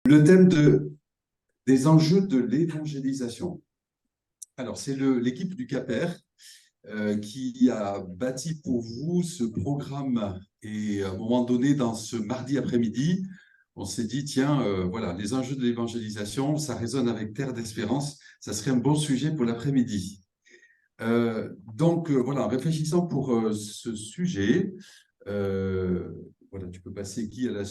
Le thème des enjeux de l'évangélisation. Alors, c'est l'équipe du CAPER qui a bâti pour vous ce programme. Et à un moment donné, dans ce mardi après-midi, on s'est dit, tiens, voilà, les enjeux de l'évangélisation, ça résonne avec Terre d'Espérance, ça serait un bon sujet pour l'après-midi. Voilà, en réfléchissant pour ce sujet, voilà, tu peux passer Guy à la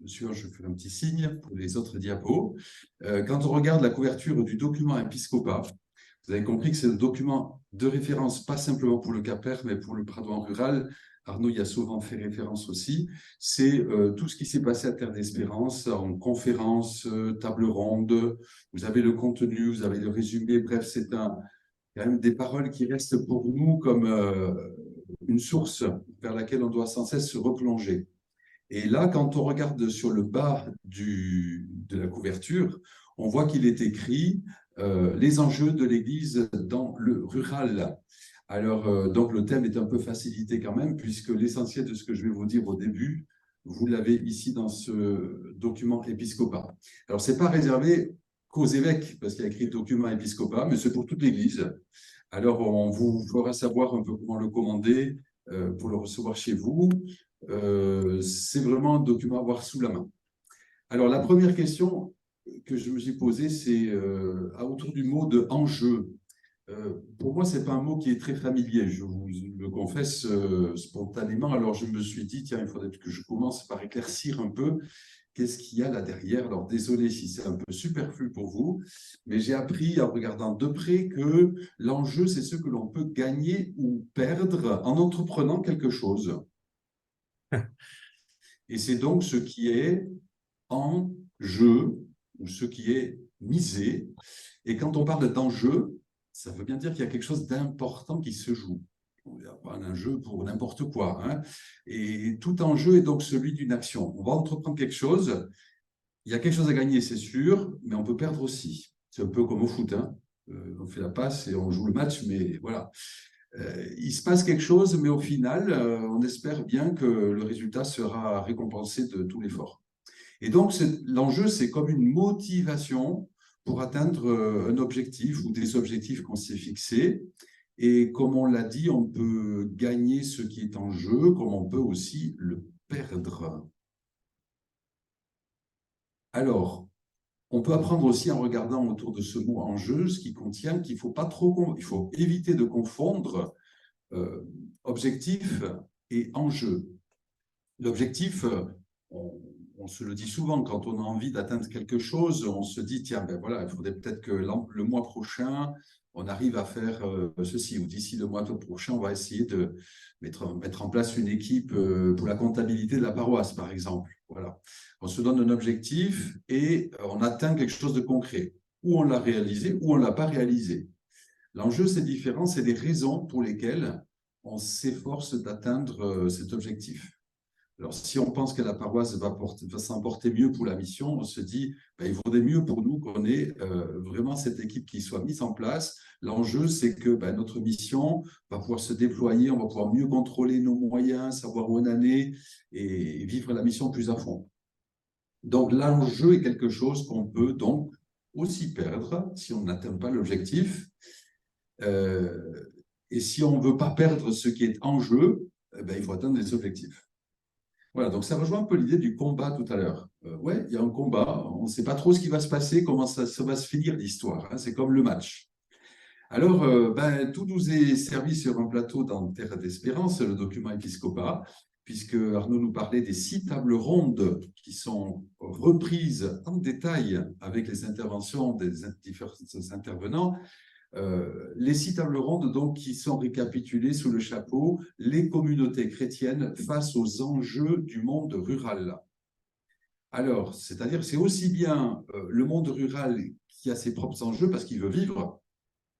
suivante, je fais un petit signe pour les autres diapos. Quand on regarde la couverture du document Episcopat, vous avez compris que c'est un document de référence, pas simplement pour le CAPER, mais pour le Padouen rural. Arnaud y a souvent fait référence aussi. C'est tout ce qui s'est passé à Terre d'Espérance en conférence, table ronde. Vous avez le contenu, vous avez le résumé. Bref, c'est quand même des paroles qui restent pour nous comme une source vers laquelle on doit sans cesse se replonger. Et là, quand on regarde sur le bas de la couverture, on voit qu'il est écrit les enjeux de l'Église dans le rural. Alors, donc le thème est un peu facilité quand même, puisque l'essentiel de ce que je vais vous dire au début, vous l'avez ici dans ce document épiscopat. Alors, ce n'est pas réservé qu'aux évêques, parce qu'il y a écrit document épiscopat, mais c'est pour toute l'Église. Alors, on vous fera savoir un peu comment le commander pour le recevoir chez vous. C'est vraiment un document à avoir sous la main. Alors, la première question que je me suis posée, c'est autour du mot de enjeu. Pour moi, ce n'est pas un mot qui est très familier, je vous le confesse spontanément. Alors, je me suis dit, tiens, il faudrait que je commence par éclaircir un peu qu'est-ce qu'il y a là derrière. Alors, désolé si c'est un peu superflu pour vous, mais j'ai appris en regardant de près que l'enjeu, c'est ce que l'on peut gagner ou perdre en entreprenant quelque chose. Et c'est donc ce qui est en jeu ou ce qui est misé. Et quand on parle d'enjeu, ça veut bien dire qu'il y a quelque chose d'important qui se joue. Il n'y a pas un jeu pour n'importe quoi, hein. Et tout enjeu est donc celui d'une action. On va entreprendre quelque chose, il y a quelque chose à gagner, c'est sûr, mais on peut perdre aussi. C'est un peu comme au foot, hein. On fait la passe et on joue le match, mais voilà. Il se passe quelque chose, mais au final, on espère bien que le résultat sera récompensé de tout l'effort. Et donc, l'enjeu, c'est comme une motivation pour atteindre un objectif ou des objectifs qu'on s'est fixés. Et comme on l'a dit, on peut gagner ce qui est en jeu, comme on peut aussi le perdre. Alors, on peut apprendre aussi en regardant autour de ce mot enjeu, ce qui contient qu'il faut pas trop, il faut éviter de confondre objectif et enjeu. L'objectif, on se le dit souvent, quand on a envie d'atteindre quelque chose, on se dit, tiens, ben voilà, il faudrait peut-être que le mois prochain, on arrive à faire ceci, ou d'ici le mois prochain, on va essayer de mettre en place une équipe pour la comptabilité de la paroisse, par exemple. Voilà. On se donne un objectif et on atteint quelque chose de concret. Ou on l'a réalisé, ou on ne l'a pas réalisé. L'enjeu, c'est différent, c'est les raisons pour lesquelles on s'efforce d'atteindre cet objectif. Alors, si on pense que la paroisse va s'en porter mieux pour la mission, on se dit, ben, il vaudrait mieux pour nous qu'on ait vraiment cette équipe qui soit mise en place. L'enjeu, c'est que ben, notre mission va pouvoir se déployer, on va pouvoir mieux contrôler nos moyens, savoir où on en est et vivre la mission plus à fond. Donc, l'enjeu est quelque chose qu'on peut donc aussi perdre si on n'atteint pas l'objectif. Et si on ne veut pas perdre ce qui est en jeu, ben, il faut atteindre des objectifs. Voilà, donc ça rejoint un peu l'idée du combat tout à l'heure. Ouais, il y a un combat, on ne sait pas trop ce qui va se passer, comment ça va se finir l'histoire, hein, c'est comme le match. Alors, ben, tout nous est servi sur un plateau dans Terre d'Espérance, le document Episcopat, puisque Arnaud nous parlait des 6 tables rondes qui sont reprises en détail avec les interventions des différents intervenants. Les 6 tables rondes donc, qui sont récapitulées sous le chapeau « Les communautés chrétiennes face aux enjeux du monde rural ». Alors, c'est-à-dire c'est aussi bien le monde rural qui a ses propres enjeux parce qu'il veut vivre,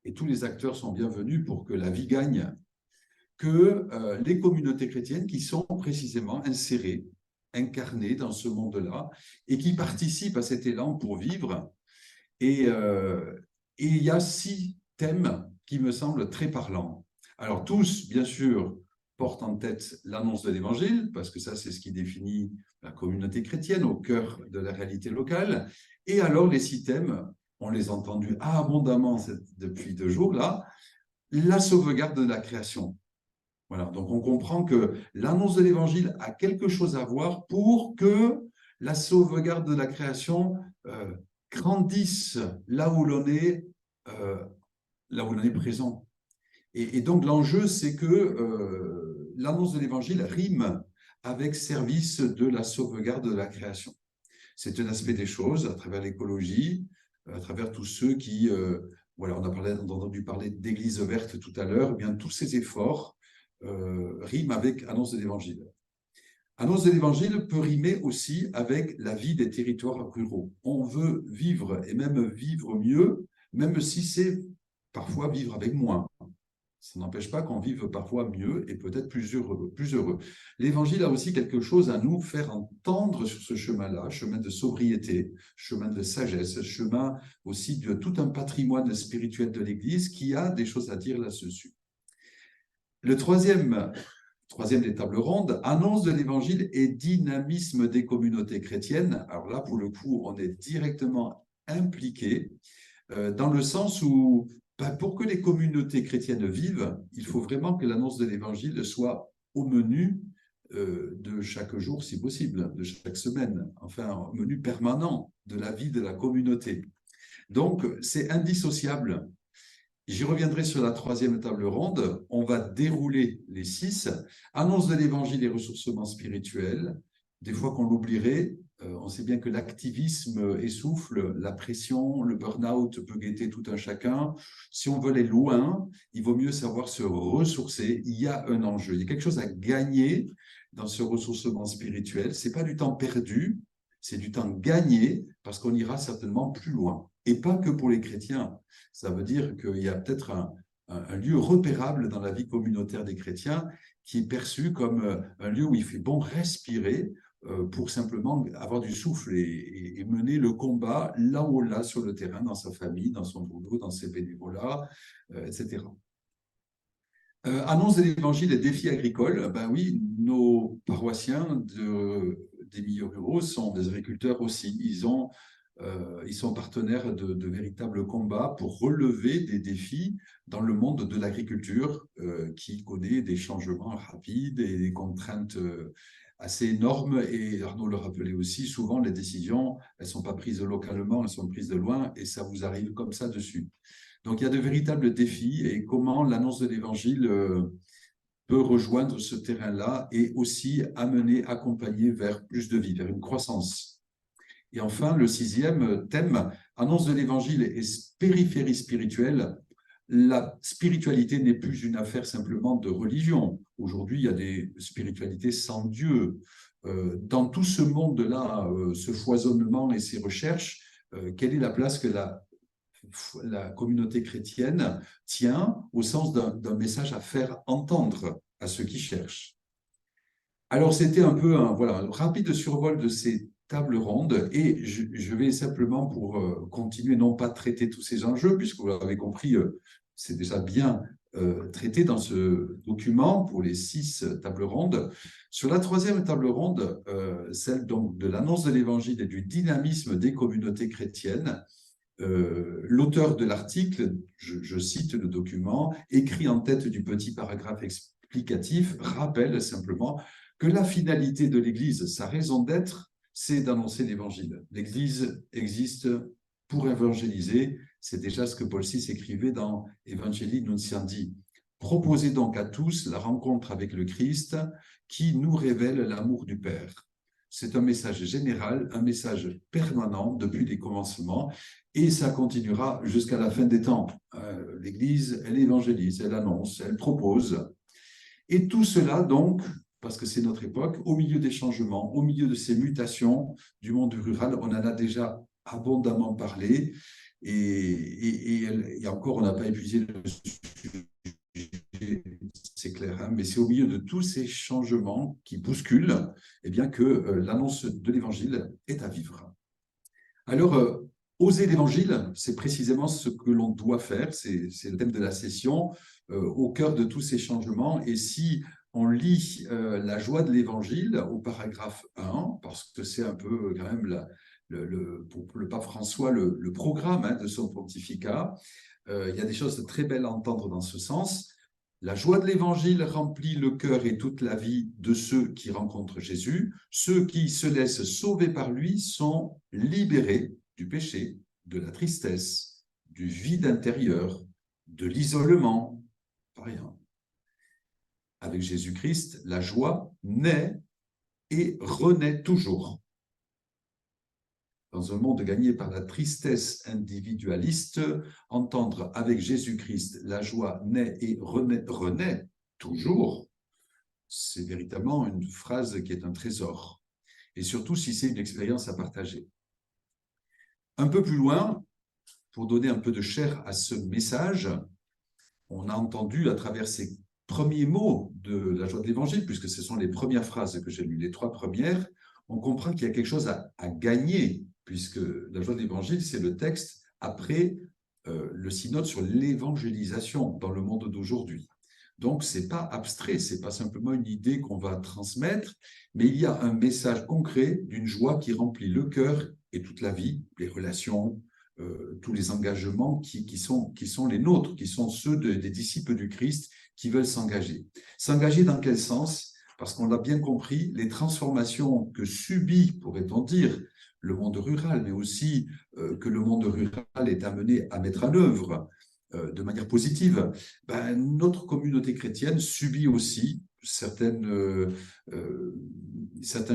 et tous les acteurs sont bienvenus pour que la vie gagne, que les communautés chrétiennes qui sont précisément insérées, incarnées dans ce monde-là, et qui participent à cet élan pour vivre. Et il y a 6 thèmes qui me semblent très parlants. Alors tous, bien sûr, porte en tête l'annonce de l'Évangile, parce que ça, c'est ce qui définit la communauté chrétienne au cœur de la réalité locale. Et alors, les 6 thèmes, on les a entendus abondamment depuis 2 jours, là, la sauvegarde de la création. Voilà, donc on comprend que l'annonce de l'Évangile a quelque chose à voir pour que la sauvegarde de la création grandisse là où l'on est présent. Et donc l'enjeu, c'est que l'annonce de l'Évangile rime avec service de la sauvegarde de la création. C'est un aspect des choses à travers l'écologie, à travers tous ceux qui, voilà, on a entendu parler d'église verte tout à l'heure, eh bien tous ces efforts riment avec annonce de l'Évangile. Annonce de l'Évangile peut rimer aussi avec la vie des territoires ruraux. On veut vivre et même vivre mieux, même si c'est parfois vivre avec moins. Ça n'empêche pas qu'on vive parfois mieux et peut-être plus heureux. L'Évangile a aussi quelque chose à nous faire entendre sur ce chemin-là, chemin de sobriété, chemin de sagesse, chemin aussi de tout un patrimoine spirituel de l'Église qui a des choses à dire là-dessus. Le troisième des tables rondes, annonce de l'Évangile et dynamisme des communautés chrétiennes. Alors là, pour le coup, on est directement impliqué dans le sens où pour que les communautés chrétiennes vivent, il faut vraiment que l'annonce de l'Évangile soit au menu de chaque jour, si possible, de chaque semaine, enfin, au menu permanent de la vie de la communauté. Donc, c'est indissociable. J'y reviendrai sur la troisième table ronde. On va dérouler les 6. Annonce de l'Évangile et ressourcement spirituel. Des fois qu'on l'oublierait, on sait bien que l'activisme essouffle, la pression, le burn-out peut guetter tout un chacun. Si on veut aller loin, il vaut mieux savoir se ressourcer. Il y a un enjeu, il y a quelque chose à gagner dans ce ressourcement spirituel. Ce n'est pas du temps perdu, c'est du temps gagné parce qu'on ira certainement plus loin. Et pas que pour les chrétiens. Ça veut dire qu'il y a peut-être un lieu repérable dans la vie communautaire des chrétiens qui est perçu comme un lieu où il fait bon respirer pour simplement avoir du souffle et mener le combat là où là sur le terrain, dans sa famille, dans son boulot, dans ses bénévolats, etc. Annonce de l'Évangile et défis agricoles. Ben oui, nos paroissiens des milieux ruraux sont des agriculteurs aussi. Ils sont partenaires de véritables combats pour relever des défis dans le monde de l'agriculture qui connaît des changements rapides et des contraintes assez énormes. Et Arnaud le rappelait aussi, souvent les décisions, elles ne sont pas prises localement, elles sont prises de loin et ça vous arrive comme ça dessus. Donc il y a de véritables défis et comment l'annonce de l'Évangile peut rejoindre ce terrain-là et aussi amener, accompagner vers plus de vie, vers une croissance. Et enfin, le 6e thème, annonce de l'Évangile et périphérie spirituelle. La spiritualité n'est plus une affaire simplement de religion. Aujourd'hui, il y a des spiritualités sans Dieu. Dans tout ce monde-là, ce foisonnement et ces recherches, quelle est la place que la communauté chrétienne tient au sens d'un message à faire entendre à ceux qui cherchent? Alors, c'était un peu un rapide survol de ces tables rondes et je vais simplement, pour continuer, non pas traiter tous ces enjeux, puisque vous l'avez compris, c'est déjà bien traité dans ce document pour les 6 tables rondes. Sur la troisième table ronde, celle donc de l'annonce de l'Évangile et du dynamisme des communautés chrétiennes, l'auteur de l'article, je cite le document, écrit en tête du petit paragraphe explicatif, rappelle simplement que la finalité de l'Église, sa raison d'être, c'est d'annoncer l'Évangile. L'Église existe pour évangéliser. C'est déjà ce que Paul VI écrivait dans Evangelii Nuntiandi. Proposez donc à tous la rencontre avec le Christ qui nous révèle l'amour du Père. C'est un message général, un message permanent depuis les commencements et ça continuera jusqu'à la fin des temps. L'Église, elle évangélise, elle annonce, elle propose. Et tout cela, donc, parce que c'est notre époque, au milieu des changements, au milieu de ces mutations du monde rural, on en a déjà abondamment parlé et encore, on n'a pas épuisé le sujet, c'est clair, hein, mais c'est au milieu de tous ces changements qui bousculent eh bien, que l'annonce de l'Évangile est à vivre. Alors, oser l'Évangile, c'est précisément ce que l'on doit faire, c'est le thème de la session, au cœur de tous ces changements. Et si on lit la joie de l'Évangile au paragraphe 1, parce que c'est un peu quand même, pour le pape François, le programme de son pontificat. Il y a des choses très belles à entendre dans ce sens. La joie de l'Évangile remplit le cœur et toute la vie de ceux qui rencontrent Jésus. Ceux qui se laissent sauver par lui sont libérés du péché, de la tristesse, du vide intérieur, de l'isolement. Pas rien. Avec Jésus-Christ, la joie naît et renaît toujours. Dans un monde gagné par la tristesse individualiste, entendre avec Jésus-Christ la joie naît et renaît toujours, c'est véritablement une phrase qui est un trésor. Et surtout si c'est une expérience à partager. Un peu plus loin, pour donner un peu de chair à ce message, on a entendu à travers ces premiers mots de la joie de l'Évangile, puisque ce sont les premières phrases que j'ai lues, les 3 premières, on comprend qu'il y a quelque chose à gagner, puisque la joie de l'Évangile, c'est le texte après le synode sur l'évangélisation dans le monde d'aujourd'hui. Donc, ce n'est pas abstrait, ce n'est pas simplement une idée qu'on va transmettre, mais il y a un message concret d'une joie qui remplit le cœur et toute la vie, les relations, tous les engagements qui sont les nôtres, qui sont ceux des disciples du Christ qui veulent s'engager. S'engager dans quel sens? Parce qu'on l'a bien compris, les transformations que subit, pourrait-on dire, le monde rural, mais aussi que le monde rural est amené à mettre en œuvre de manière positive, notre communauté chrétienne subit aussi certains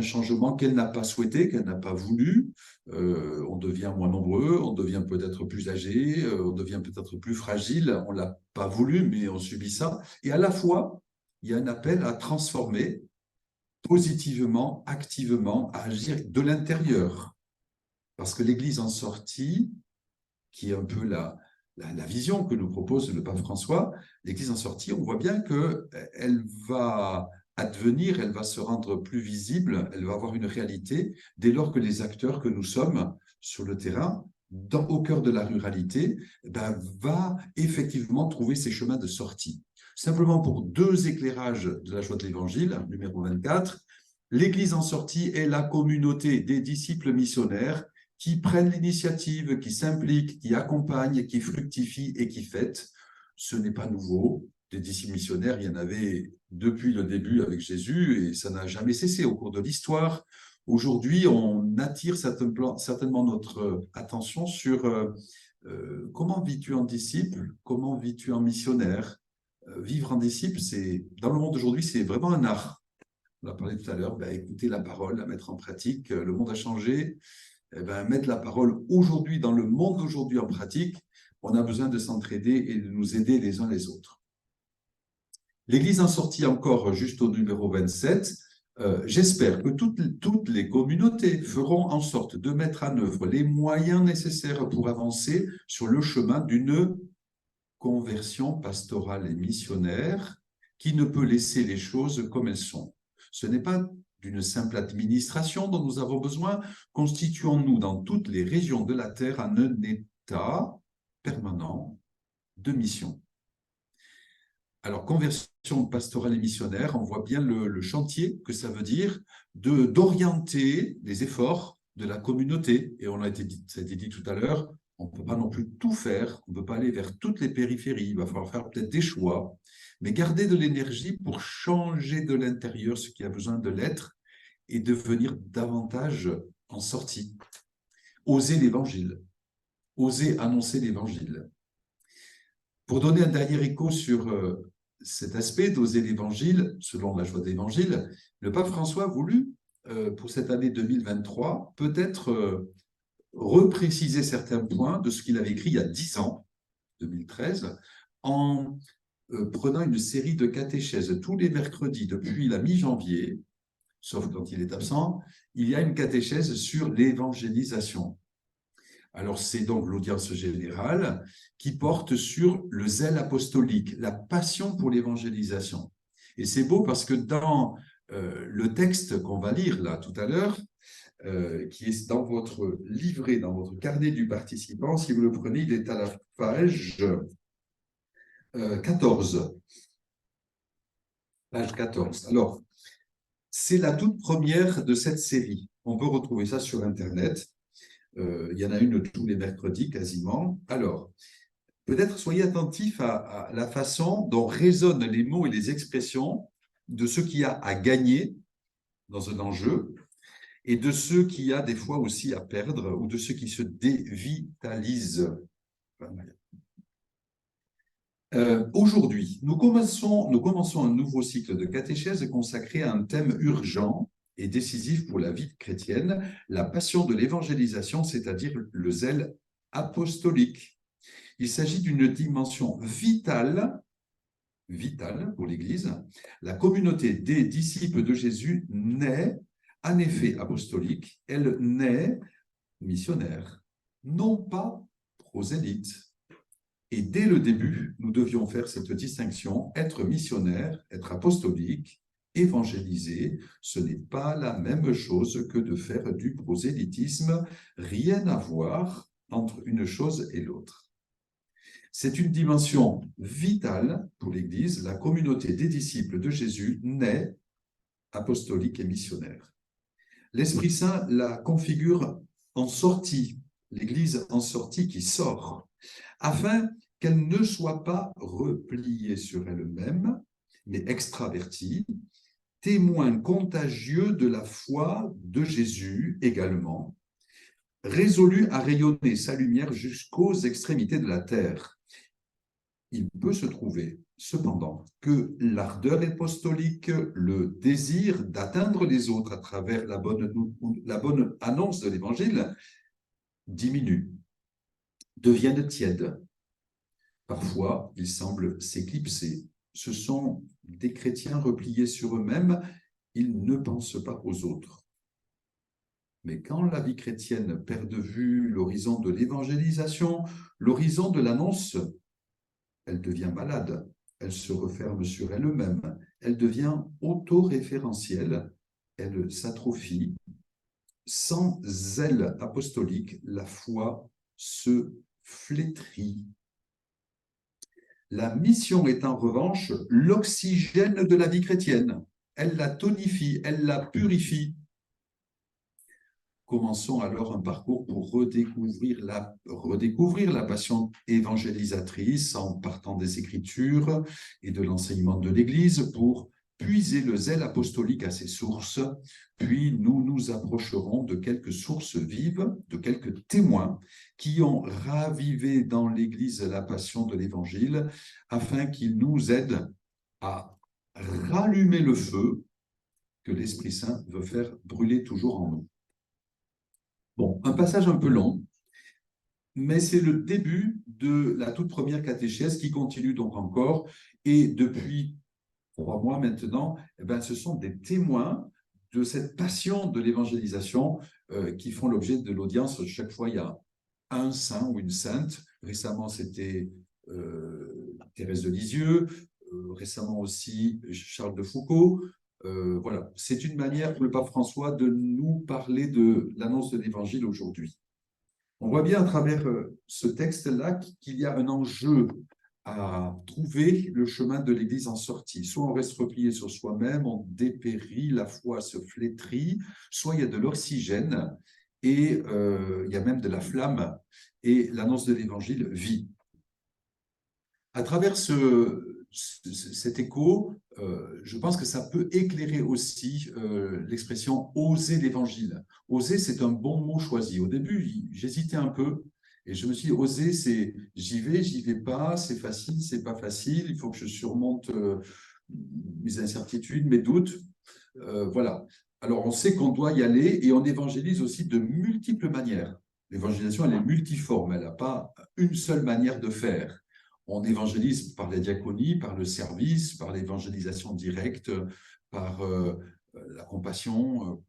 changements qu'elle n'a pas souhaités, qu'elle n'a pas voulu. On devient moins nombreux, on devient peut-être plus âgé, on devient peut-être plus fragile. On ne l'a pas voulu, mais on subit ça. Et à la fois, il y a un appel à transformer positivement, activement, à agir de l'intérieur. Parce que l'Église en sortie, qui est un peu la vision que nous propose le pape François, l'Église en sortie, on voit bien qu'elle va advenir, elle va se rendre plus visible, elle va avoir une réalité dès lors que les acteurs que nous sommes sur le terrain, au cœur de la ruralité, va effectivement trouver ses chemins de sortie. Simplement pour 2 éclairages de la joie de l'Évangile, numéro 24, l'Église en sortie est la communauté des disciples missionnaires qui prennent l'initiative, qui s'impliquent, qui accompagnent, qui fructifient et qui fêtent. Ce n'est pas nouveau. Des disciples missionnaires, il y en avait depuis le début avec Jésus et ça n'a jamais cessé au cours de l'histoire. Aujourd'hui, on attire certainement notre attention sur comment vis-tu en disciple, comment vis-tu en missionnaire. Vivre en disciple, dans le monde d'aujourd'hui, c'est vraiment un art. On a parlé tout à l'heure, écouter la parole, la mettre en pratique. Le monde a changé. Mettre la parole aujourd'hui, dans le monde d'aujourd'hui en pratique, on a besoin de s'entraider et de nous aider les uns les autres. L'Église en sortie encore juste au numéro 27, j'espère que toutes les communautés feront en sorte de mettre en œuvre les moyens nécessaires pour avancer sur le chemin d'une conversion pastorale et missionnaire qui ne peut laisser les choses comme elles sont. Ce n'est pas d'une simple administration dont nous avons besoin, constituons-nous dans toutes les régions de la terre en un état permanent de mission. Alors, conversion pastorale et missionnaire, on voit bien le chantier que ça veut dire d'orienter les efforts de la communauté. Et ça a été dit tout à l'heure, on ne peut pas non plus tout faire, on ne peut pas aller vers toutes les périphéries, il va falloir faire peut-être des choix, mais garder de l'énergie pour changer de l'intérieur ce qui a besoin de l'être et devenir davantage en sortie. Oser l'évangile, oser annoncer l'évangile. Pour donner un dernier écho sur cet aspect d'oser l'évangile, selon la joie de l'évangile, le pape François a voulu, pour cette année 2023, peut-être repréciser certains points de ce qu'il avait écrit il y a 10 ans, 2013, en prenant une série de catéchèses tous les mercredis depuis la mi-janvier, sauf quand il est absent, il y a une catéchèse sur l'évangélisation. Alors, c'est donc l'audience générale qui porte sur le zèle apostolique, la passion pour l'évangélisation. Et c'est beau parce que dans le texte qu'on va lire là tout à l'heure, qui est dans votre livret, dans votre carnet du participant, si vous le prenez, il est à la page 14. Page 14. Alors, c'est la toute première de cette série. On peut retrouver ça sur Internet. Il y en a une tous les mercredis quasiment. Alors, peut-être soyez attentifs à la façon dont résonnent les mots et les expressions de ce qu'il y a à gagner dans un enjeu et de ceux qu'il y a des fois aussi à perdre ou de ceux qui se dévitalisent. Aujourd'hui, nous commençons un nouveau cycle de catéchèse consacré à un thème urgent et décisif pour la vie chrétienne, la passion de l'évangélisation, c'est-à-dire le zèle apostolique. Il s'agit d'une dimension vitale pour l'Église. La communauté des disciples de Jésus naît en effet apostolique, elle naît missionnaire, non pas prosélyte. Et dès le début, nous devions faire cette distinction, être missionnaire, être apostolique, évangéliser, ce n'est pas la même chose que de faire du prosélytisme, rien à voir entre une chose et l'autre. C'est une dimension vitale pour l'Église, la communauté des disciples de Jésus naît apostolique et missionnaire. L'Esprit Saint la configure en sortie, l'Église en sortie qui sort, afin qu'elle ne soit pas repliée sur elle-même, mais extravertie, témoin contagieux de la foi de Jésus également, résolu à rayonner sa lumière jusqu'aux extrémités de la terre. Il peut se trouver cependant que l'ardeur apostolique, le désir d'atteindre les autres à travers la bonne annonce de l'Évangile diminue, deviennent tièdes. Parfois, ils semblent s'éclipser. Ce sont des chrétiens repliés sur eux-mêmes, ils ne pensent pas aux autres. Mais quand la vie chrétienne perd de vue l'horizon de l'évangélisation, l'horizon de l'annonce, elle devient malade, elle se referme sur elle-même, elle devient autoréférentielle, elle s'atrophie. Sans zèle apostolique, la foi se flétrit. La mission est en revanche l'oxygène de la vie chrétienne. Elle la tonifie, elle la purifie. Commençons alors un parcours pour redécouvrir la passion évangélisatrice en partant des Écritures et de l'enseignement de l'Église pour puiser le zèle apostolique à ses sources, puis nous nous approcherons de quelques sources vives, de quelques témoins qui ont ravivé dans l'Église la passion de l'Évangile, afin qu'ils nous aident à rallumer le feu que l'Esprit Saint veut faire brûler toujours en nous. Bon, un passage un peu long, mais c'est le début de la toute première catéchèse qui continue donc encore, et depuis 3 mois maintenant, eh bien, ce sont des témoins de cette passion de l'évangélisation qui font l'objet de l'audience. Chaque fois, il y a un saint ou une sainte. Récemment, c'était Thérèse de Lisieux, récemment aussi Charles de Foucault. Voilà, c'est une manière pour le pape François de nous parler de l'annonce de l'Évangile aujourd'hui. On voit bien à travers ce texte-là qu'il y a un enjeu à trouver le chemin de l'Église en sortie. Soit on reste replié sur soi-même, on dépérit, la foi se flétrit, soit il y a de l'oxygène et il y a même de la flamme et l'annonce de l'Évangile vit. À travers cet écho, je pense que ça peut éclairer aussi l'expression « oser l'Évangile ». Oser, c'est un bon mot choisi. Au début, j'hésitais un peu et je me suis dit, oser, c'est j'y vais pas, c'est facile, c'est pas facile, il faut que je surmonte mes incertitudes, mes doutes. Voilà. Alors, on sait qu'on doit y aller et on évangélise aussi de multiples manières. L'évangélisation, elle est multiforme, elle n'a pas une seule manière de faire. On évangélise par la diaconie, par le service, par l'évangélisation directe, par la compassion.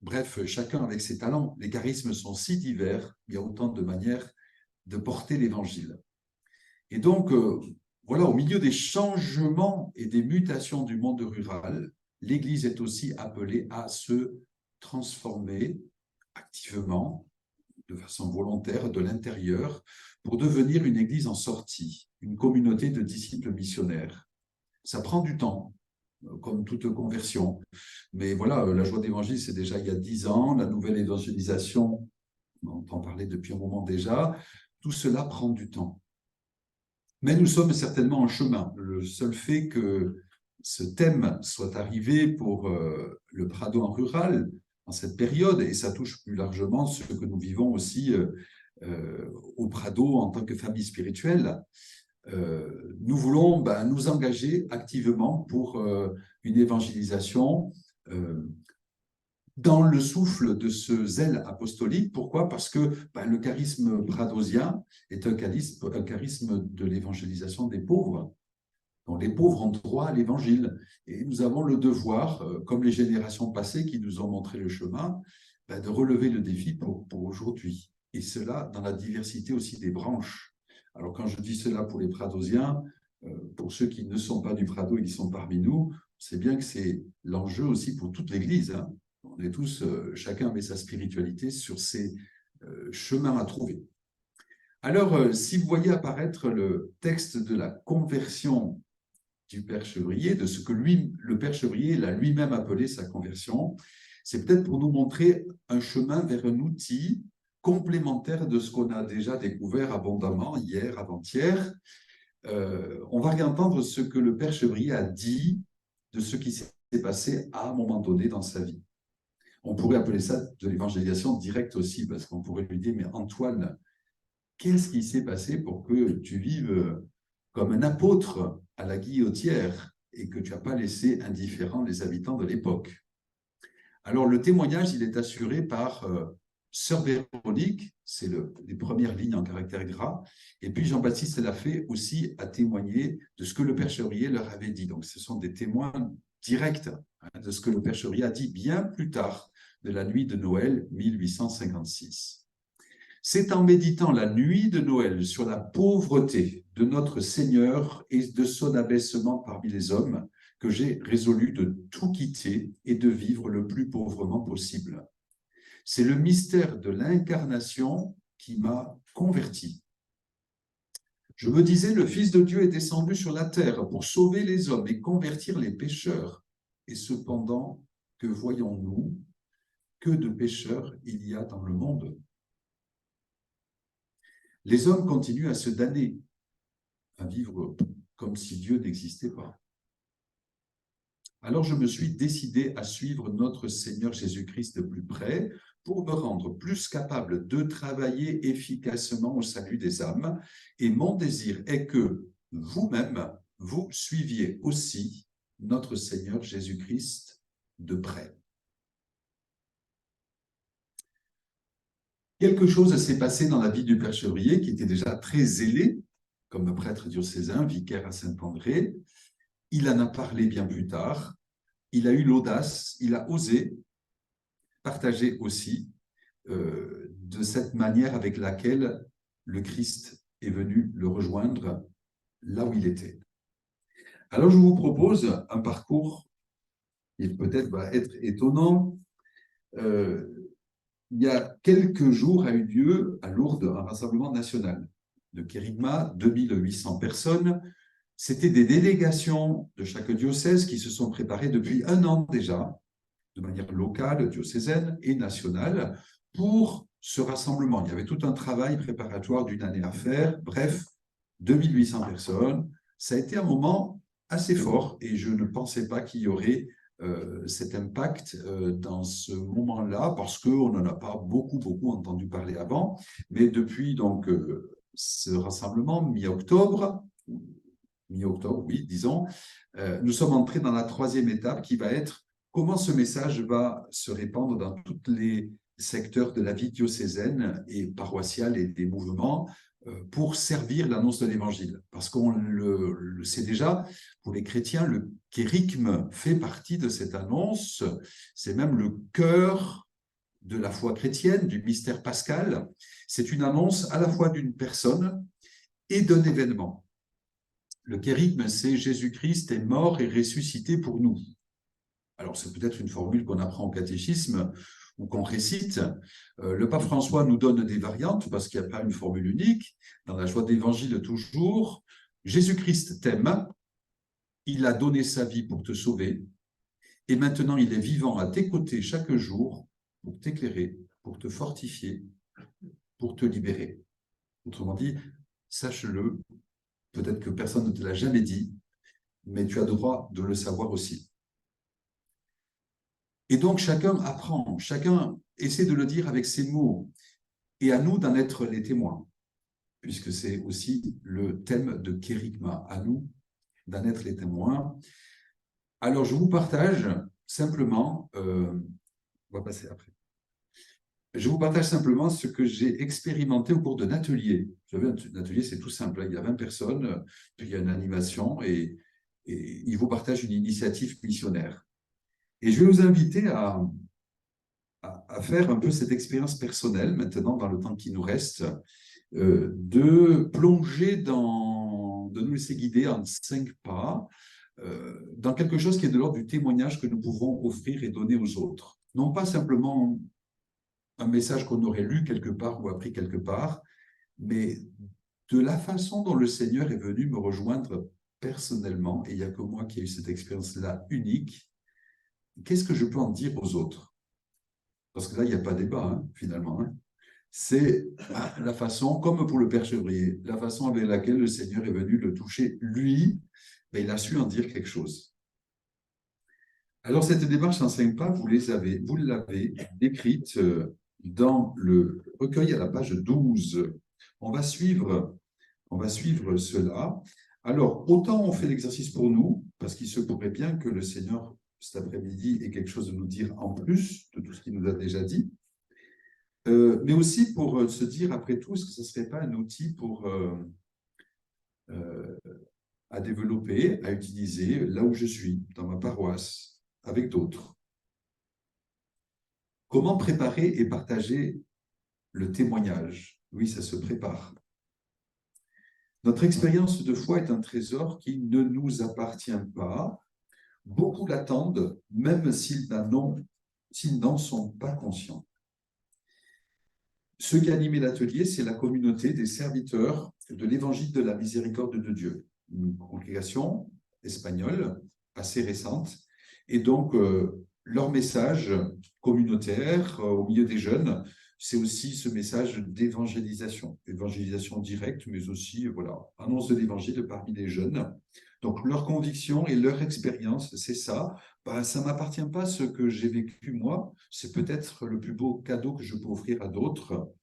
Bref, chacun avec ses talents. Les charismes sont si divers, il y a autant de manières de porter l'évangile. Et donc, voilà, au milieu des changements et des mutations du monde rural, l'Église est aussi appelée à se transformer activement, de façon volontaire, de l'intérieur, pour devenir une Église en sortie, une communauté de disciples missionnaires. Ça prend du temps, comme toute conversion. Mais voilà, la joie d'évangile, c'est déjà il y a 10 ans, la nouvelle évangélisation, on entend parler depuis un moment déjà, tout cela prend du temps. Mais nous sommes certainement en chemin. Le seul fait que ce thème soit arrivé pour le Prado en rural, en cette période, et ça touche plus largement ce que nous vivons aussi au Prado en tant que famille spirituelle, nous voulons nous engager activement pour une évangélisation dans le souffle de ce zèle apostolique. Pourquoi? Parce que le charisme pradosien est un charisme de l'évangélisation des pauvres. Donc, les pauvres ont droit à l'évangile. Et nous avons le devoir, comme les générations passées qui nous ont montré le chemin, de relever le défi pour aujourd'hui. Et cela dans la diversité aussi des branches. Alors, quand je dis cela pour les pradosiens, pour ceux qui ne sont pas du Prado et qui sont parmi nous, c'est bien que c'est l'enjeu aussi pour toute l'Église. Hein. On est tous, chacun met sa spiritualité sur ses chemins à trouver. Alors, si vous voyez apparaître le texte de la conversion du Père Chevrier, de ce que lui, le Père Chevrier l'a lui-même appelé sa conversion, c'est peut-être pour nous montrer un chemin vers un outil complémentaire de ce qu'on a déjà découvert abondamment hier, avant-hier. On va réentendre ce que le Père Chevrier a dit de ce qui s'est passé à un moment donné dans sa vie. On pourrait appeler ça de l'évangélisation directe aussi, parce qu'on pourrait lui dire, mais Antoine, qu'est-ce qui s'est passé pour que tu vives comme un apôtre à la guillotière et que tu n'as pas laissé indifférents les habitants de l'époque? Alors, le témoignage, il est assuré par Sœur Véronique, c'est les premières lignes en caractère gras, et puis Jean-Baptiste Lafay aussi a témoigné de ce que le Père Chevrier leur avait dit. Donc, ce sont des témoins directs de ce que le Père Chevrier a dit bien plus tard, de la nuit de Noël 1856. C'est en méditant la nuit de Noël sur la pauvreté de notre Seigneur et de son abaissement parmi les hommes que j'ai résolu de tout quitter et de vivre le plus pauvrement possible. C'est le mystère de l'incarnation qui m'a converti. Je me disais, le Fils de Dieu est descendu sur la terre pour sauver les hommes et convertir les pécheurs. Et cependant, que voyons-nous? Que de pécheurs il y a dans le monde? Les hommes continuent à se damner, à vivre comme si Dieu n'existait pas. Alors je me suis décidé à suivre notre Seigneur Jésus-Christ de plus près pour me rendre plus capable de travailler efficacement au salut des âmes. Et mon désir est que vous-même, vous suiviez aussi notre Seigneur Jésus-Christ de près. Quelque chose s'est passé dans la vie du Père Chevrier, qui était déjà très zélé, comme prêtre diocésain, vicaire à Saint-André. Il en a parlé bien plus tard. Il a eu l'audace, il a osé partager aussi de cette manière avec laquelle le Christ est venu le rejoindre là où il était. Alors, je vous propose un parcours qui peut-être va être étonnant. Il y a quelques jours a eu lieu à Lourdes un rassemblement national de Kérigma, 2800 personnes. C'était des délégations de chaque diocèse qui se sont préparées depuis un an déjà, de manière locale, diocésaine et nationale, pour ce rassemblement. Il y avait tout un travail préparatoire d'une année à faire. Bref, 2800 personnes. Ça a été un moment assez fort et je ne pensais pas qu'il y aurait cet impact dans ce moment-là, parce qu'on n'en a pas beaucoup entendu parler avant. Mais depuis donc ce rassemblement, mi-octobre, oui, disons, nous sommes entrés dans la troisième étape qui va être comment ce message va se répandre dans tous les secteurs de la vie diocésaine et paroissiale et des mouvements pour servir l'annonce de l'Évangile. Parce qu'on le sait déjà, pour les chrétiens, le kérigme fait partie de cette annonce. C'est même le cœur de la foi chrétienne, du mystère pascal. C'est une annonce à la fois d'une personne et d'un événement. Le kérigme, c'est Jésus-Christ est mort et ressuscité pour nous. Alors, c'est peut-être une formule qu'on apprend au catéchisme ou qu'on récite. Le pape François nous donne des variantes parce qu'il n'y a pas une formule unique. Dans la joie d'évangile, toujours, Jésus-Christ t'aime, il a donné sa vie pour te sauver, et maintenant il est vivant à tes côtés chaque jour pour t'éclairer, pour te fortifier, pour te libérer. Autrement dit, sache-le, peut-être que personne ne te l'a jamais dit, mais tu as le droit de le savoir aussi. Et donc chacun apprend, chacun essaie de le dire avec ses mots, et à nous d'en être les témoins, puisque c'est aussi le thème de Kérigma, à nous d'en être les témoins. Alors je vous partage simplement, on va passer après. Je vous partage simplement ce que j'ai expérimenté au cours d'un atelier. J'avais un atelier, c'est tout simple, il y a 20 personnes, puis il y a une animation et ils vous partagent une initiative missionnaire. Et je vais vous inviter à faire un peu cette expérience personnelle maintenant, dans le temps qui nous reste, de plonger de nous laisser guider en 5 pas, dans quelque chose qui est de l'ordre du témoignage que nous pouvons offrir et donner aux autres. Non pas simplement un message qu'on aurait lu quelque part ou appris quelque part, mais de la façon dont le Seigneur est venu me rejoindre personnellement, et il n'y a que moi qui ai eu cette expérience-là unique, qu'est-ce que je peux en dire aux autres? Parce que là, il n'y a pas débat, hein, finalement. Hein. C'est la façon, comme pour le Père Chevrier, la façon avec laquelle le Seigneur est venu le toucher, lui, mais il a su en dire quelque chose. Alors, cette démarche en 5 pas, vous l'avez décrite dans le recueil à la page 12. On va suivre cela. Alors, autant on fait l'exercice pour nous, parce qu'il se pourrait bien que le Seigneur, cet après-midi, ait quelque chose à nous dire en plus de tout ce qu'il nous a déjà dit, mais aussi pour se dire, après tout, est-ce que ce ne serait pas un outil à développer, à utiliser là où je suis, dans ma paroisse, avec d'autres. Comment préparer et partager le témoignage? Oui, ça se prépare. Notre expérience de foi est un trésor qui ne nous appartient pas. Beaucoup l'attendent, même s'ils n'en sont pas conscients. Ce qui a animé l'atelier, c'est la communauté des serviteurs de l'Évangile de la miséricorde de Dieu, une congrégation espagnole assez récente. Et donc, leur message communautaire au milieu des jeunes, c'est aussi ce message d'évangélisation, évangélisation directe, mais aussi, voilà, annonce de l'évangile parmi les jeunes. Donc, leur conviction et leur expérience, c'est ça. Ben, ça ne m'appartient pas ce que j'ai vécu moi, c'est peut-être le plus beau cadeau que je peux offrir à d'autres.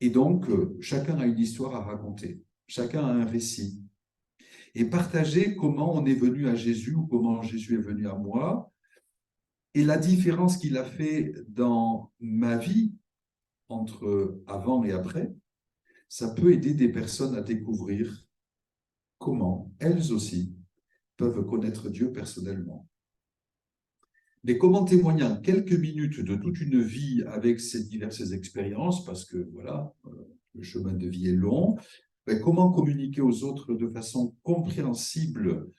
Et donc, chacun a une histoire à raconter, chacun a un récit. Et partager comment on est venu à Jésus ou comment Jésus est venu à moi, et la différence qu'il a fait dans ma vie entre avant et après, ça peut aider des personnes à découvrir comment elles aussi peuvent connaître Dieu personnellement. Mais comment témoigner en quelques minutes de toute une vie avec ces diverses expériences, parce que voilà, le chemin de vie est long, ben, comment communiquer aux autres de façon compréhensible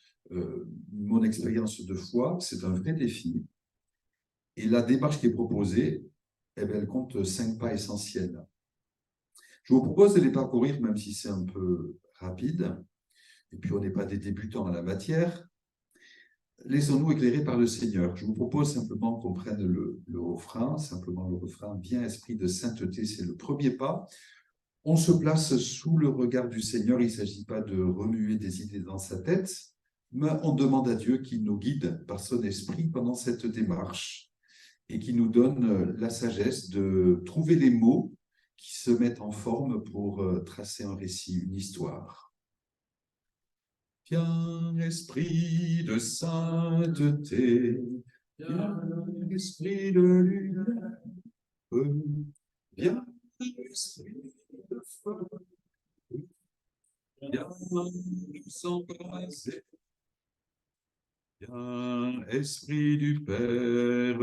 mon expérience de foi, c'est un vrai défi. Et la démarche qui est proposée, eh bien, elle compte 5 pas essentiels. Je vous propose de les parcourir, même si c'est un peu rapide, et puis on n'est pas des débutants en la matière. Laissons-nous éclairer par le Seigneur. Je vous propose simplement qu'on prenne le refrain, simplement le refrain « Viens, Esprit de sainteté », c'est le premier pas. On se place sous le regard du Seigneur, il ne s'agit pas de remuer des idées dans sa tête, mais on demande à Dieu qu'il nous guide par son esprit pendant cette démarche et qui nous donne la sagesse de trouver les mots qui se mettent en forme pour tracer un récit, une histoire. Viens, esprit de sainteté, viens, esprit de lumière, viens, esprit de feu, viens nous embrasser. Viens, esprit du Père,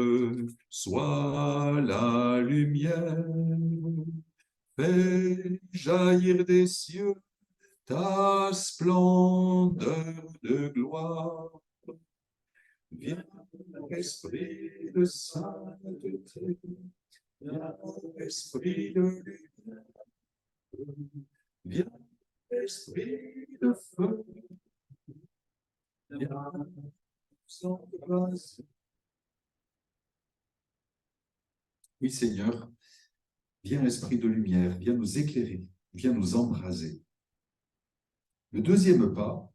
sois la lumière, fais jaillir des cieux ta splendeur de gloire. Viens, esprit de sainteté, viens, esprit de lumière, viens, esprit de feu, Oui, Seigneur, viens Esprit de lumière, viens nous éclairer, viens nous embraser. Le deuxième pas,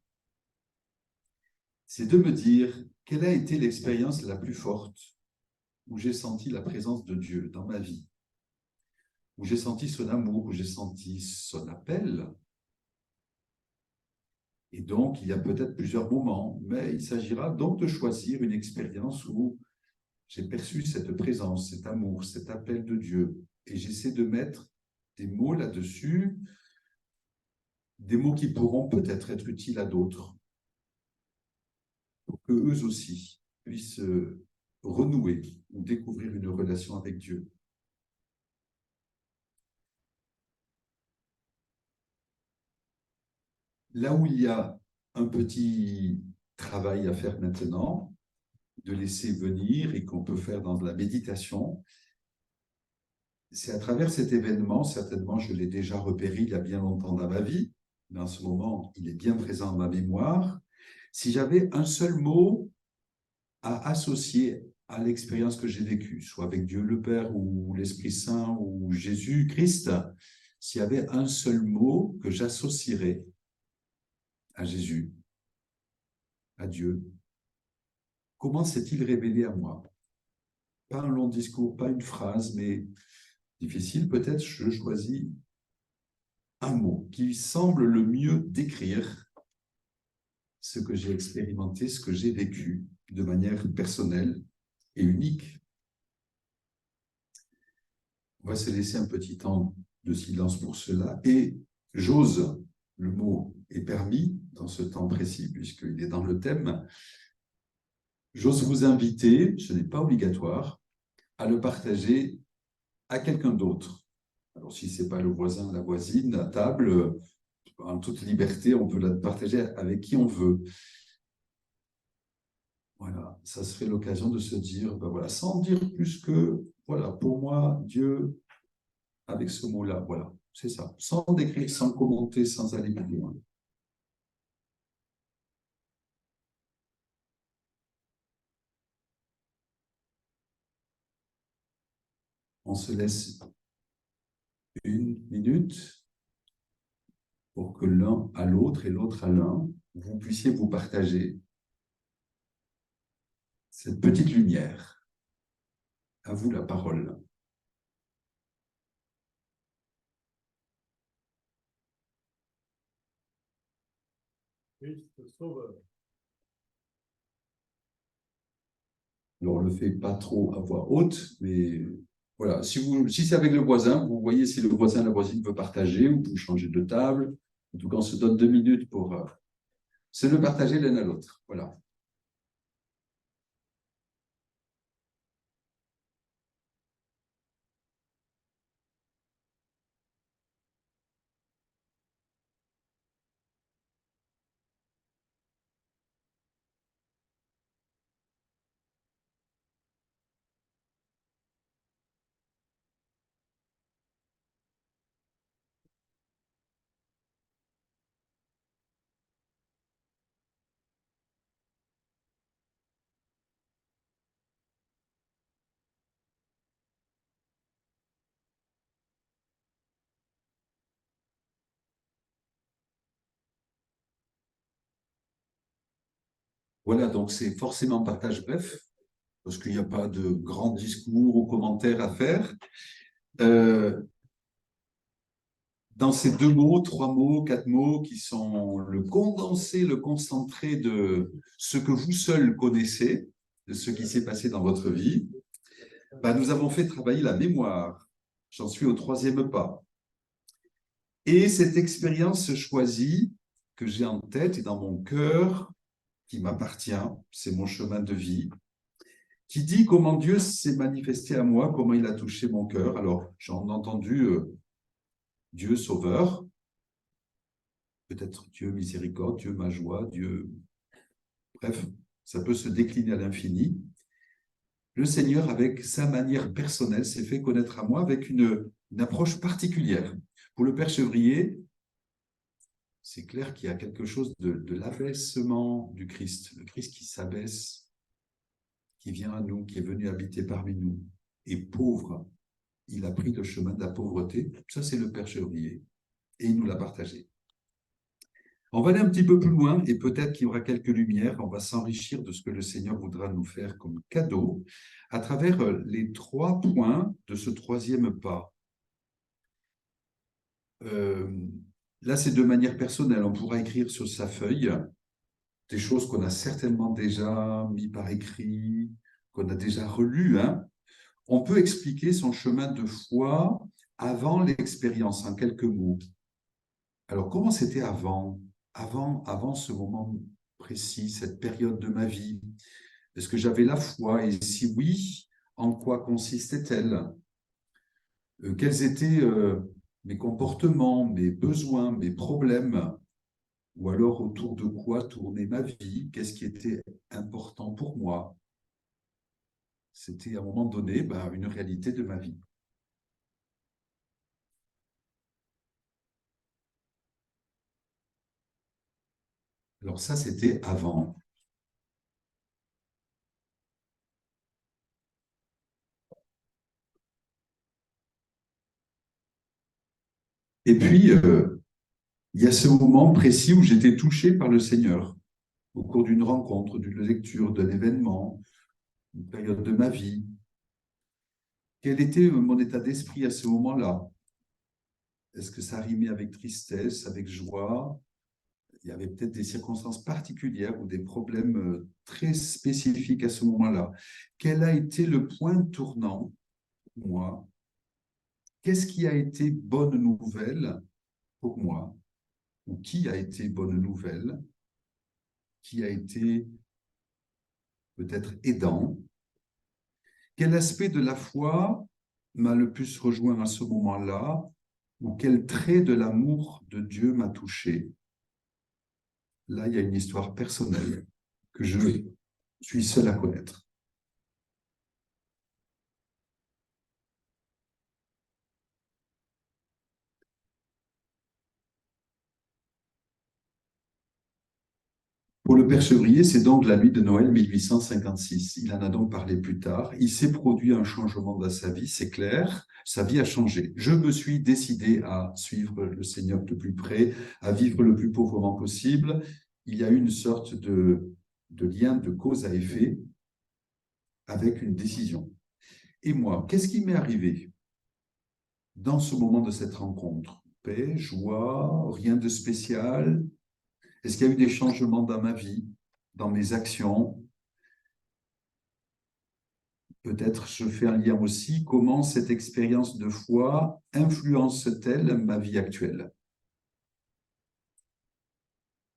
c'est de me dire quelle a été l'expérience la plus forte où j'ai senti la présence de Dieu dans ma vie, où j'ai senti son amour, où j'ai senti son appel. Et donc, il y a peut-être plusieurs moments, mais il s'agira donc de choisir une expérience où j'ai perçu cette présence, cet amour, cet appel de Dieu. Et j'essaie de mettre des mots là-dessus, des mots qui pourront peut-être être utiles à d'autres, pour qu'eux aussi puissent renouer ou découvrir une relation avec Dieu. Là où il y a un petit travail à faire maintenant, de laisser venir et qu'on peut faire dans la méditation, c'est à travers cet événement, certainement je l'ai déjà repéré il y a bien longtemps dans ma vie, mais en ce moment il est bien présent dans ma mémoire. Si j'avais un seul mot à associer à l'expérience que j'ai vécue, soit avec Dieu le Père ou l'Esprit Saint ou Jésus-Christ, s'il y avait un seul mot que j'associerais à Jésus, à Dieu, comment s'est-il révélé à moi? Pas un long discours, pas une phrase, mais difficile peut-être, je choisis un mot qui semble le mieux décrire ce que j'ai expérimenté, ce que j'ai vécu de manière personnelle et unique. On va se laisser un petit temps de silence pour cela. Et j'ose, le mot est permis dans ce temps précis, puisqu'il est dans le thème, j'ose vous inviter, ce n'est pas obligatoire, à le partager à quelqu'un d'autre. Alors, si ce n'est pas le voisin, la voisine, à table, en toute liberté, on peut la partager avec qui on veut. Voilà, ça serait l'occasion de se dire, ben voilà, sans dire plus que, voilà, pour moi, Dieu, avec ce mot-là, voilà, c'est ça. Sans décrire, sans commenter, sans aller plus loin. On se laisse une minute pour que l'un à l'autre et l'autre à l'un, vous puissiez vous partager cette petite lumière. À vous la parole. Alors, on ne le fait pas trop à voix haute, mais voilà. Si c'est avec le voisin, vous voyez si le voisin, la voisine veut partager ou vous changez de table. En tout cas, on se donne 2 minutes pour se le partager l'un à l'autre. Voilà. Voilà, donc c'est forcément partage bref, parce qu'il n'y a pas de grands discours ou commentaires à faire. Euh, dans ces 2 mots, 3 mots, 4 mots, qui sont le condensé, le concentré de ce que vous seul connaissez, de ce qui s'est passé dans votre vie, ben, nous avons fait travailler la mémoire. J'en suis au 3e pas. Et cette expérience choisie que j'ai en tête et dans mon cœur, qui m'appartient, c'est mon chemin de vie, qui dit comment Dieu s'est manifesté à moi, comment il a touché mon cœur. Alors, j'en ai entendu Dieu sauveur, peut-être Dieu miséricorde, Dieu ma joie, Dieu... Bref, ça peut se décliner à l'infini. Le Seigneur, avec sa manière personnelle, s'est fait connaître à moi avec une approche particulière. Pour le Père Chevrier, c'est clair qu'il y a quelque chose de l'abaissement du Christ. Le Christ qui s'abaisse, qui vient à nous, qui est venu habiter parmi nous, est pauvre. Il a pris le chemin de la pauvreté. Ça, c'est le Père Chevrier. Et il nous l'a partagé. On va aller un petit peu plus loin et peut-être qu'il y aura quelques lumières. On va s'enrichir de ce que le Seigneur voudra nous faire comme cadeau à travers les 3 points de ce 3e pas. Là, c'est de manière personnelle. On pourra écrire sur sa feuille des choses qu'on a certainement déjà mis par écrit, qu'on a déjà relues. On peut expliquer son chemin de foi avant l'expérience, en quelques mots. Alors, comment c'était avant ce moment précis, cette période de ma vie? Est-ce que j'avais la foi? Et si oui, en quoi consistait-elle? Quels étaient mes comportements, mes besoins, mes problèmes? Ou alors autour de quoi tournait ma vie? Qu'est-ce qui était important pour moi? C'était à un moment donné une réalité de ma vie. Alors ça, c'était avant. Et puis, il y a ce moment précis où j'étais touché par le Seigneur au cours d'une rencontre, d'une lecture, d'un événement, une période de ma vie. Quel était mon état d'esprit à ce moment-là? Est-ce que ça rimait avec tristesse, avec joie? Il y avait peut-être des circonstances particulières ou des problèmes très spécifiques à ce moment-là. Quel a été le point tournant pour moi? Qu'est-ce qui a été bonne nouvelle pour moi? Ou qui a été bonne nouvelle? Qui a été peut-être aidant? Quel aspect de la foi m'a le plus rejoint à ce moment-là? Ou quel trait de l'amour de Dieu m'a touché? Là, il y a une histoire personnelle que je suis seul à connaître. Pour le Père Chevrier, c'est donc la nuit de Noël 1856. Il en a donc parlé plus tard. Il s'est produit un changement dans sa vie, c'est clair. Sa vie a changé. Je me suis décidé à suivre le Seigneur de plus près, à vivre le plus pauvrement possible. Il y a eu une sorte de lien de cause à effet avec une décision. Et moi, qu'est-ce qui m'est arrivé dans ce moment de cette rencontre? Paix, joie, rien de spécial? Est-ce qu'il y a eu des changements dans ma vie, dans mes actions? Peut-être je fais un lien aussi, comment cette expérience de foi influence-t-elle ma vie actuelle?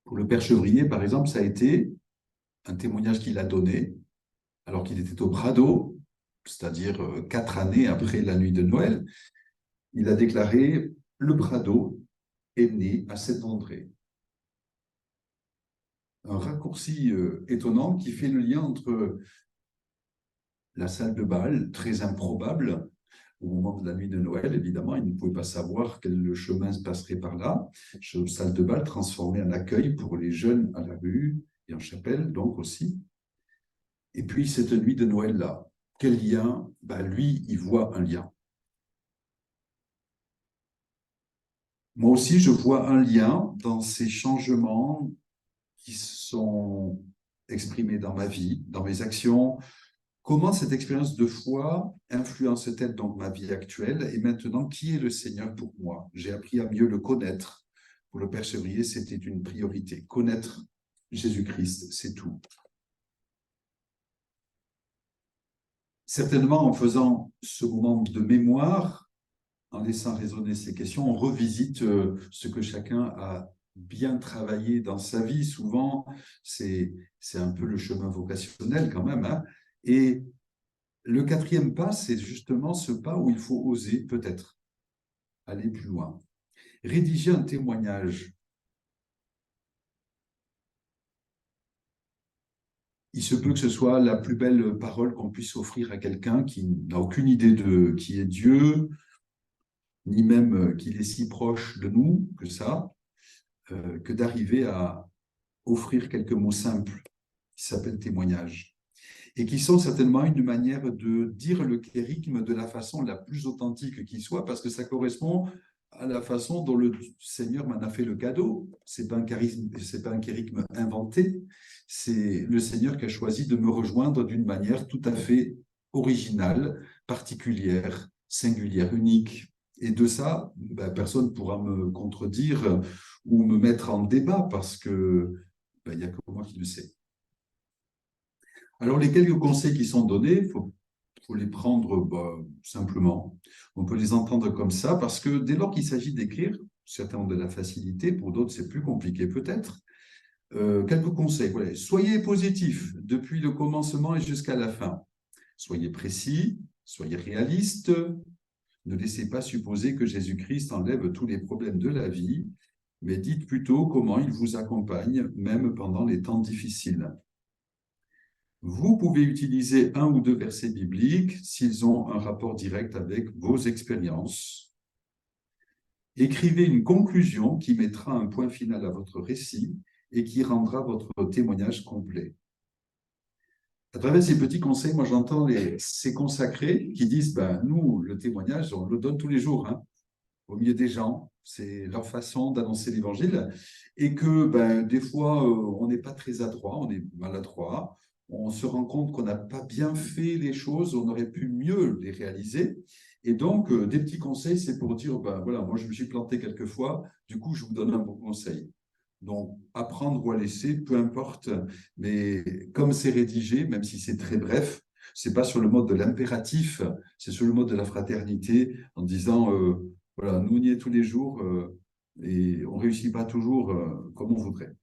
Pour le Père Chevrier, par exemple, ça a été un témoignage qu'il a donné alors qu'il était au Prado, c'est-à-dire 4 années après la nuit de Noël. Il a déclaré: le Prado est né à Saint-André. Un raccourci étonnant qui fait le lien entre la salle de bal, très improbable, au moment de la nuit de Noël, évidemment, il ne pouvait pas savoir quel chemin se passerait par là. Salle de bal transformée en accueil pour les jeunes à la rue et en chapelle, donc aussi. Et puis, cette nuit de Noël-là, quel lien? Lui, il voit un lien. Moi aussi, je vois un lien dans ces changements qui sont exprimés dans ma vie, dans mes actions. Comment cette expérience de foi influence-t-elle donc ma vie actuelle? Et maintenant, qui est le Seigneur pour moi? J'ai appris à mieux le connaître. Pour le Père Chevrier, c'était une priorité. Connaître Jésus-Christ, c'est tout. Certainement, en faisant ce moment de mémoire, en laissant résonner ces questions, on revisite ce que chacun a bien travaillé dans sa vie. Souvent, c'est un peu le chemin vocationnel quand même. Et le 4e pas, c'est justement ce pas où il faut oser peut-être aller plus loin. Rédiger un témoignage. Il se peut que ce soit la plus belle parole qu'on puisse offrir à quelqu'un qui n'a aucune idée de qui est Dieu, ni même qu'il est si proche de nous que ça. que d'arriver à offrir quelques mots simples qui s'appellent témoignages et qui sont certainement une manière de dire le kérigme de la façon la plus authentique qui soit, parce que ça correspond à la façon dont le Seigneur m'en a fait le cadeau. C'est pas un kérigme inventé, c'est le Seigneur qui a choisi de me rejoindre d'une manière tout à fait originale, particulière, singulière, unique. Et de ça, ben, personne ne pourra me contredire ou me mettre en débat parce que ben, il n'y a que moi qui le sais. Alors, les quelques conseils qui sont donnés, il faut les prendre simplement. On peut les entendre comme ça parce que dès lors qu'il s'agit d'écrire, certains ont de la facilité, pour d'autres c'est plus compliqué peut-être. Quelques conseils. Voilà. Soyez positif depuis le commencement et jusqu'à la fin. Soyez précis, soyez réaliste. Ne laissez pas supposer que Jésus-Christ enlève tous les problèmes de la vie, mais dites plutôt comment il vous accompagne, même pendant les temps difficiles. Vous pouvez utiliser un ou deux versets bibliques s'ils ont un rapport direct avec vos expériences. Écrivez une conclusion qui mettra un point final à votre récit et qui rendra votre témoignage complet. À travers ces petits conseils, moi j'entends ces consacrés qui disent ben, nous, le témoignage, on le donne tous les jours, hein, au milieu des gens. C'est leur façon d'annoncer l'évangile. Et que ben, des fois, on n'est pas très adroit, on est maladroit. On se rend compte qu'on n'a pas bien fait les choses, on aurait pu mieux les réaliser. Et donc, des petits conseils, c'est pour dire, ben voilà, moi je me suis planté quelques fois, du coup, je vous donne un bon conseil. Donc, apprendre ou à laisser, peu importe, mais comme c'est rédigé, même si c'est très bref, c'est pas sur le mode de l'impératif, c'est sur le mode de la fraternité, en disant, voilà, nous on y est tous les jours et on réussit pas toujours comme on voudrait.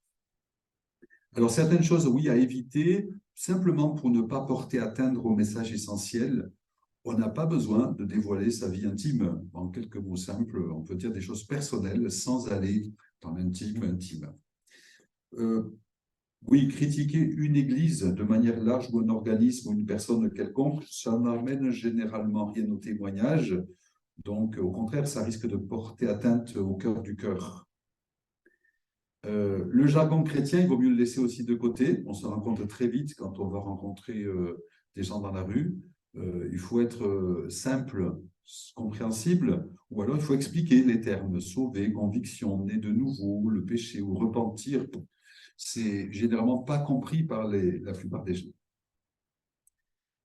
Alors, certaines choses, oui, à éviter, simplement pour ne pas porter atteinte au message essentiel. On n'a pas besoin de dévoiler sa vie intime. En quelques mots simples, on peut dire des choses personnelles sans aller dans l'intime. Oui, critiquer une église de manière large ou un organisme ou une personne quelconque, ça n'amène généralement rien au témoignage. Donc, au contraire, ça risque de porter atteinte au cœur du cœur. Le jargon chrétien, il vaut mieux le laisser aussi de côté. On se rend compte très vite quand on va rencontrer des gens dans la rue. Il faut être simple, compréhensible, ou alors il faut expliquer les termes sauver, conviction, né de nouveau, le péché ou repentir. C'est généralement pas compris par la plupart des gens.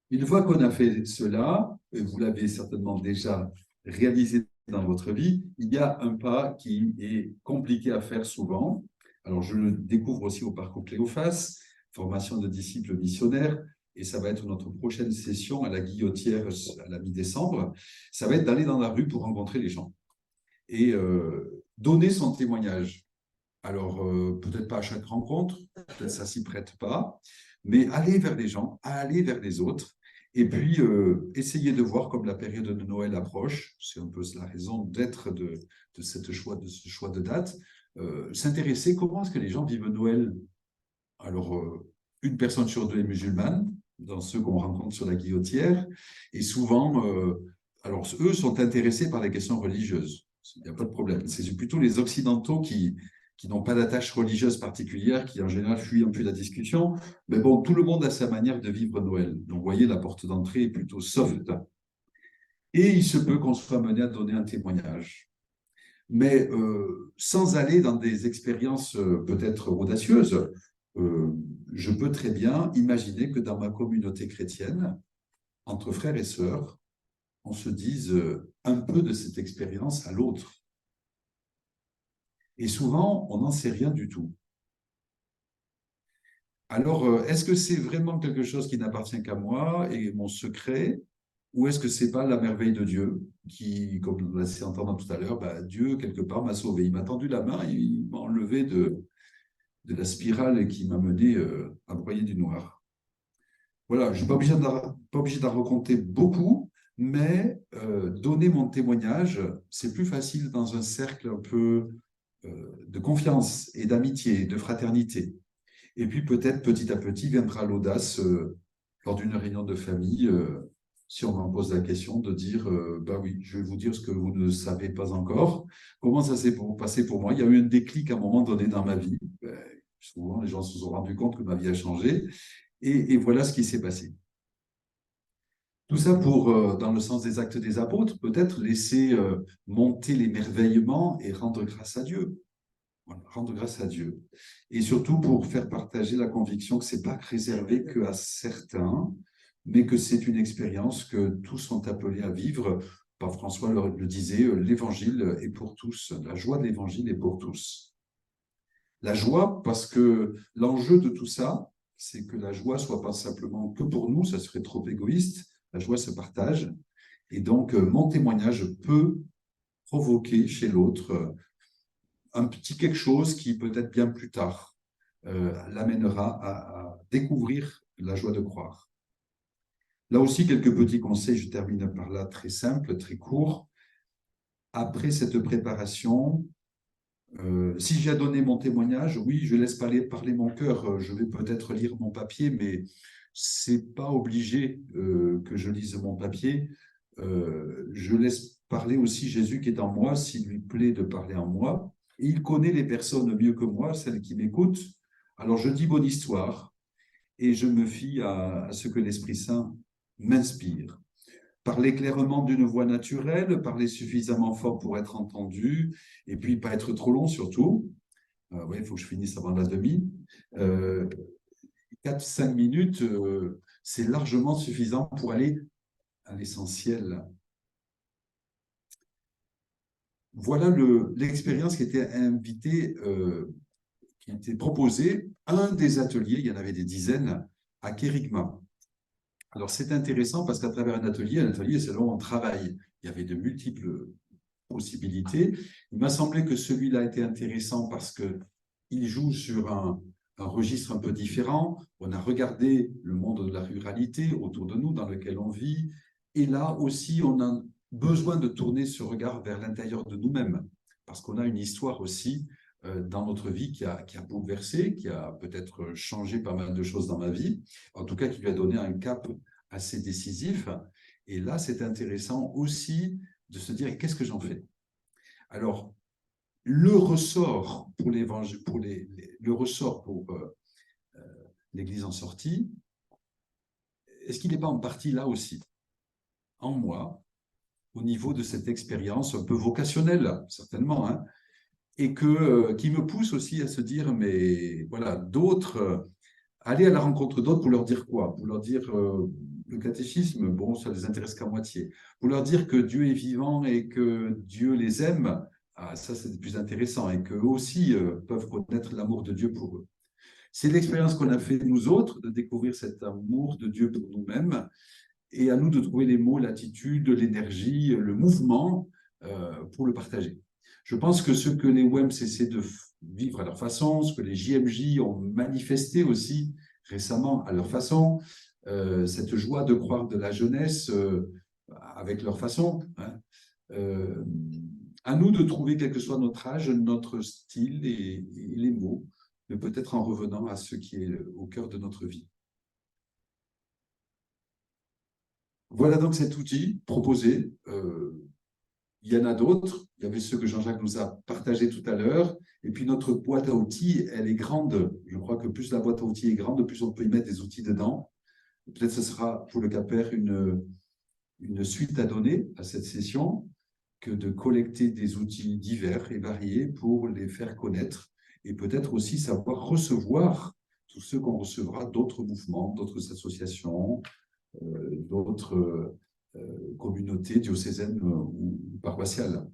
Une fois qu'on a fait cela, et vous l'avez certainement déjà réalisé dans votre vie, il y a un pas qui est compliqué à faire souvent. Alors, je le découvre aussi au parcours Cléophas, formation de disciples missionnaires, et ça va être notre prochaine session à la Guillotière à la mi-décembre. Ça va être d'aller dans la rue pour rencontrer les gens et donner son témoignage. Alors, peut-être pas à chaque rencontre, peut-être ça s'y prête pas, mais aller vers les gens, aller vers les autres, et puis essayer de voir comme la période de Noël approche, c'est un peu la raison d'être de ce choix de date, s'intéresser comment est-ce que les gens vivent Noël. Alors, une personne sur deux est musulmane, dans ceux qu'on rencontre sur la Guillotière, et souvent, alors eux sont intéressés par les questions religieuses. Il n'y a pas de problème. C'est plutôt les Occidentaux qui n'ont pas d'attache religieuse particulière, qui en général fuient un peu la discussion. Mais bon, tout le monde a sa manière de vivre Noël. Donc, vous voyez, la porte d'entrée est plutôt soft. Et il se peut qu'on soit mené à donner un témoignage. Mais sans aller dans des expériences peut-être audacieuses, je peux très bien imaginer que dans ma communauté chrétienne, entre frères et sœurs, on se dise un peu de cette expérience à l'autre. Et souvent, on n'en sait rien du tout. Alors, est-ce que c'est vraiment quelque chose qui n'appartient qu'à moi et mon secret, ou est-ce que c'est pas la merveille de Dieu qui, comme on l'a laissé entendre tout à l'heure, bah, Dieu, quelque part, m'a sauvé. Il m'a tendu la main, il m'a enlevé de la spirale qui m'a mené à broyer du noir. Voilà, je ne suis pas obligé d'en raconter beaucoup, mais donner mon témoignage, c'est plus facile dans un cercle un peu de confiance et d'amitié, de fraternité. Et puis peut-être petit à petit viendra l'audace lors d'une réunion de famille si on m'en pose la question, de dire bah oui, je vais vous dire ce que vous ne savez pas encore. Comment ça s'est passé pour moi? Il y a eu un déclic à un moment donné dans ma vie. Souvent, les gens se sont rendus compte que ma vie a changé. Et voilà ce qui s'est passé. Tout ça pour, dans le sens des actes des apôtres, peut-être laisser monter l'émerveillement et rendre grâce à Dieu. Voilà, rendre grâce à Dieu. Et surtout pour faire partager la conviction que ce n'est pas réservé qu'à certains, mais que c'est une expérience que tous sont appelés à vivre. Pape François le disait, l'évangile est pour tous, la joie de l'évangile est pour tous. La joie, parce que l'enjeu de tout ça, c'est que la joie soit pas simplement que pour nous, ça serait trop égoïste, la joie se partage. Et donc, mon témoignage peut provoquer chez l'autre un petit quelque chose qui, peut-être bien plus tard, l'amènera à découvrir la joie de croire. Là aussi, quelques petits conseils, je termine par là, très simple, très court. Après cette préparation, si j'ai à donner mon témoignage, oui, je laisse parler mon cœur. Je vais peut-être lire mon papier, mais c'est pas obligé que je lise mon papier. Je laisse parler aussi Jésus qui est en moi, s'il lui plaît de parler en moi. Et il connaît les personnes mieux que moi, celles qui m'écoutent. Alors je dis bonne histoire et je me fie à ce que l'Esprit Saint m'inspire. Parler clairement d'une voix naturelle, parler suffisamment fort pour être entendu, et puis pas être trop long surtout. Oui, il faut que je finisse avant la demi. 4-5 minutes, c'est largement suffisant pour aller à l'essentiel. Voilà l'expérience qui était invitée, qui était proposée, un des ateliers, il y en avait des dizaines, à Kérigma. Alors c'est intéressant parce qu'à travers un atelier, c'est là où on travaille. Il y avait de multiples possibilités. Il m'a semblé que celui-là était intéressant parce qu'il joue sur un registre un peu différent. On a regardé le monde de la ruralité autour de nous, dans lequel on vit. Et là aussi, on a besoin de tourner ce regard vers l'intérieur de nous-mêmes, parce qu'on a une histoire aussi dans notre vie qui a bouleversé, qui a peut-être changé pas mal de choses dans ma vie, en tout cas qui lui a donné un cap assez décisif. Et là, c'est intéressant aussi de se dire qu'est-ce que j'en fais? Alors, le ressort pour l'évangile, le ressort pour l'Église en sortie, est-ce qu'il n'est pas en partie là aussi, en moi, au niveau de cette expérience un peu vocationnelle, certainement, hein, et qui me pousse aussi à se dire, mais voilà, d'autres, aller à la rencontre d'autres pour leur dire quoi? Pour leur dire le catéchisme, bon, ça ne les intéresse qu'à moitié. Pour leur dire que Dieu est vivant et que Dieu les aime, ah, ça c'est plus intéressant, et qu'eux aussi peuvent connaître l'amour de Dieu pour eux. C'est l'expérience qu'on a fait nous autres, de découvrir cet amour de Dieu pour nous-mêmes, et à nous de trouver les mots, l'attitude, l'énergie, le mouvement pour le partager. Je pense que ce que les WEMS essaient de vivre à leur façon, ce que les JMJ ont manifesté aussi récemment à leur façon, cette joie de croire de la jeunesse avec leur façon, hein, à nous de trouver, quel que soit notre âge, notre style et les mots, mais peut-être en revenant à ce qui est au cœur de notre vie. Voilà donc cet outil proposé. Il y en a d'autres. Il y avait ceux que Jean-Jacques nous a partagés tout à l'heure. Et puis notre boîte à outils, elle est grande. Je crois que plus la boîte à outils est grande, plus on peut y mettre des outils dedans. Peut-être ce sera pour le CAPER une suite à donner à cette session que de collecter des outils divers et variés pour les faire connaître et peut-être aussi savoir recevoir tous ceux qu'on recevra d'autres mouvements, d'autres associations, d'autres communautés diocésaines ou paroissiales.